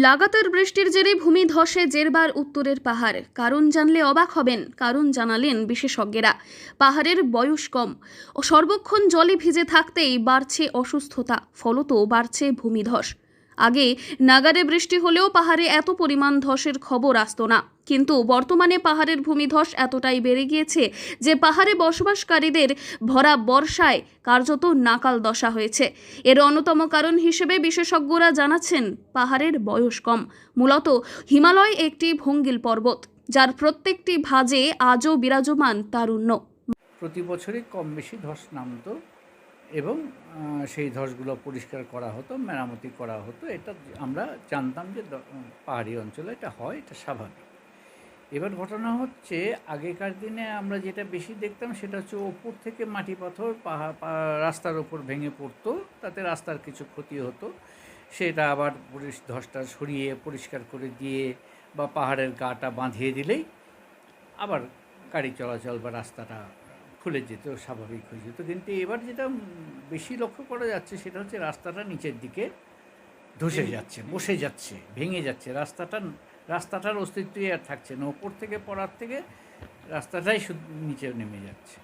লাগাতার বৃষ্টির জেরে ভূমি ধসে জেরবার উত্তরের পাহাড়। কারণ জানলে অবাক হবেন, কারণ জানালেন বিশেষজ্ঞরা। পাহাড়ের বয়স কম ও সর্বক্ষণ জলে ভিজে থাকতেই বাড়ছে অসুস্থতা, ফলত বাড়ছে ভূমিধস। আগে নাগারে বৃষ্টি হলেও পাহাড়ে এত পরিমাণ ধসের খবর আসতো না, কিন্তু বর্তমানে পাহাড়ের ভূমিধস এতটাই বেড়ে গিয়েছে যে পাহাড়ে বসবাসকারীদের ভরা বর্ষায় কার্যত নাকাল দশা হয়েছে। এর অন্যতম কারণ হিসেবে বিশেষজ্ঞরা জানাচ্ছেন পাহাড়ের বয়স কম। মূলত হিমালয় একটি ভঙ্গিল পর্বত, যার প্রত্যেকটি ভাঁজে আজও বিরাজমান তারুণ্য। প্রতি বছরই কম বেশি ধস নামতো এবং সেই ধসগুলো পরিষ্কার করা হতো, মেরামতি করা হতো। এটা আমরা জানতাম যে পাহাড়ি অঞ্চলে এটা হয়, এটা স্বাভাবিক। এবার ঘটনা হচ্ছে, আগেকার দিনে আমরা যেটা বেশি দেখতাম সেটা হচ্ছে ওপর থেকে মাটি পাথর রাস্তার ওপর ভেঙে পড়তো, তাতে রাস্তার কিছু ক্ষতি হতো। সেটা আবার ধসটা সরিয়ে পরিষ্কার করে দিয়ে বা পাহাড়ের গাটা বাঁধিয়ে দিলেই আবার গাড়ি চলাচল বা রাস্তাটা খুলে যেত, স্বাভাবিক হয়ে যেত। কিন্তু এবার যেটা বেশি লক্ষ্য করা যাচ্ছে সেটা হচ্ছে রাস্তাটা নিচের দিকে ধসে যাচ্ছে, বসে যাচ্ছে, ভেঙে যাচ্ছে। রাস্তাটার অস্তিত্বই আর থাকছে না। ওপর থেকে পড়ার থেকে রাস্তাটাই শুধু নিচে নেমে যাচ্ছে।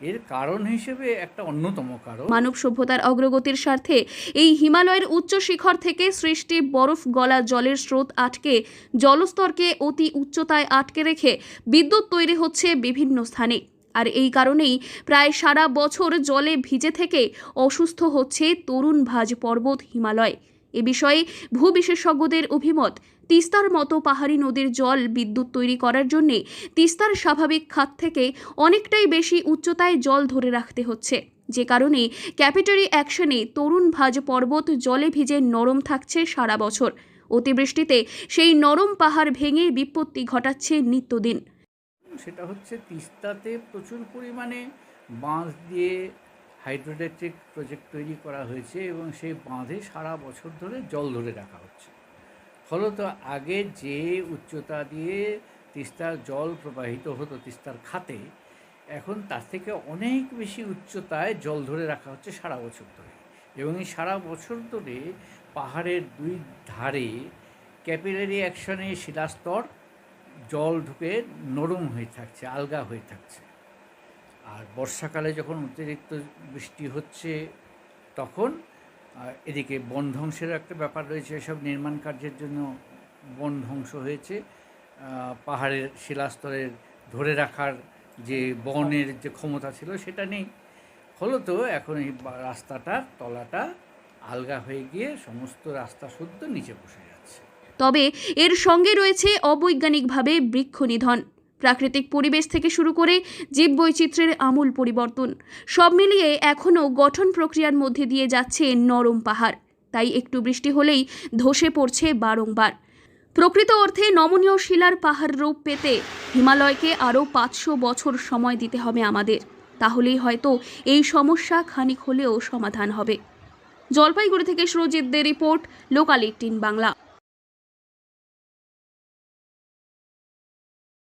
এর কারণ হিসেবে একটা অন্যতম কারণ, মানব সভ্যতার অগ্রগতির স্বার্থে এই হিমালয়ের উচ্চ শিখর থেকে সৃষ্টি বরফ গলা জলের স্রোত আটকে জলস্তরকে অতি উচ্চতায় আটকে রেখে বিদ্যুৎ তৈরি হচ্ছে বিভিন্ন স্থানে। আর এই কারণেই প্রায় সারা বছর জলে ভিজে থেকে অসুস্থ হচ্ছে তরুণ ভাঁজ পর্বত হিমালয়। এ বিষয়ে ভূবিশেষজ্ঞদের অভিমত, তিস্তার মতো পাহাড়ি নদীর জল বিদ্যুৎ তৈরি করার জন্যে তিস্তার স্বাভাবিক খাত থেকে অনেকটাই বেশি উচ্চতায় জল ধরে রাখতে হচ্ছে, যে কারণে ক্যাপিলারি অ্যাকশনে তরুণ ভাঁজ পর্বত জলে ভিজে নরম থাকছে সারা বছর। অতিবৃষ্টিতে সেই নরম পাহাড় ভেঙে বিপত্তি ঘটাচ্ছে নিত্যদিন। সেটা হচ্ছে তিস্তাতে প্রচুর পরিমাণে বাঁধ দিয়ে হাইড্রোইলেকট্রিক প্রজেক্ট তৈরি করা হয়েছে এবং সেই বাঁধে সারা বছর ধরে জল ধরে রাখা হচ্ছে। ফলত আগে যে উচ্চতা দিয়ে তিস্তার জল প্রবাহিত হতো তিস্তার খাতে, এখন তার থেকে অনেক বেশি উচ্চতায় জল ধরে রাখা হচ্ছে সারা বছর ধরে। এবং এই সারা বছর ধরে পাহাড়ের দুই ধারে ক্যাপিলারি অ্যাকশনে শিলাস্তর জল ঢুকে নরম হয়ে থাকছে, আলগা হয়ে থাকছে। আর বর্ষাকালে যখন অতিরিক্ত বৃষ্টি হচ্ছে তখন এদিকে বন ধ্বংসের একটা ব্যাপার রয়েছে। এসব নির্মাণ কার্যের জন্য বন ধ্বংস হয়েছে। পাহাড়ের শিলাস্তরের ধরে রাখার যে বনের যে ক্ষমতা ছিল সেটা নেই। ফলত এখন এই রাস্তাটার তলাটা আলগা হয়ে গিয়ে সমস্ত রাস্তা শুদ্ধ নিচে বসে যাচ্ছে। তবে এর সঙ্গে রয়েছে অবৈজ্ঞানিকভাবে বৃক্ষ নিধন, প্রাকৃতিক পরিবেশ থেকে শুরু করে জীববৈচিত্র্যের আমূল পরিবর্তন, সব মিলিয়ে এখনও গঠন প্রক্রিয়ার মধ্যে দিয়ে যাচ্ছে নরম পাহাড়। তাই একটু বৃষ্টি হলেই ধসে পড়ছে বারংবার। প্রকৃত অর্থে নমনীয় শিলার পাহাড় রূপ পেতে হিমালয়কে আরও 500 বছর সময় দিতে হবে আমাদের। তাহলেই হয়তো এই সমস্যা খানিক হলেও সমাধান হবে। জলপাইগুড়ি থেকে সুরজিৎ দে রিপোর্ট, লোকাল 18 বাংলা।